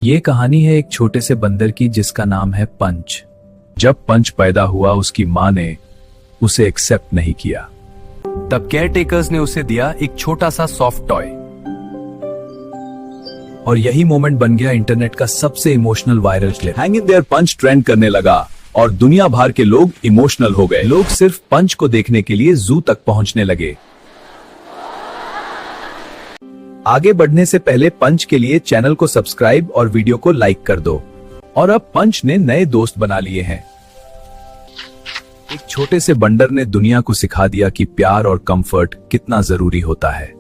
ये कहानी है एक छोटे से बंदर की जिसका नाम है पंच। जब पंच पैदा हुआ उसकी माँ ने उसे एक्सेप्ट नहीं किया। तब केयरटेकर्स ने उसे दिया एक छोटा सा सॉफ्ट टॉय और यही मोमेंट बन गया इंटरनेट का सबसे emotional viral clip. Hang in there punch trend करने लगा और दुनिया भर के लोग इमोशनल हो गए। लोग सिर्फ पंच को देखने के लिए जू तक पहुंचने लगे। आगे बढ़ने से पहले पंच के लिए चैनल को सब्सक्राइब और वीडियो को लाइक कर दो। और अब पंच ने नए दोस्त बना लिए हैं। एक छोटे से बंदर ने दुनिया को सिखा दिया कि प्यार और कंफर्ट कितना जरूरी होता है।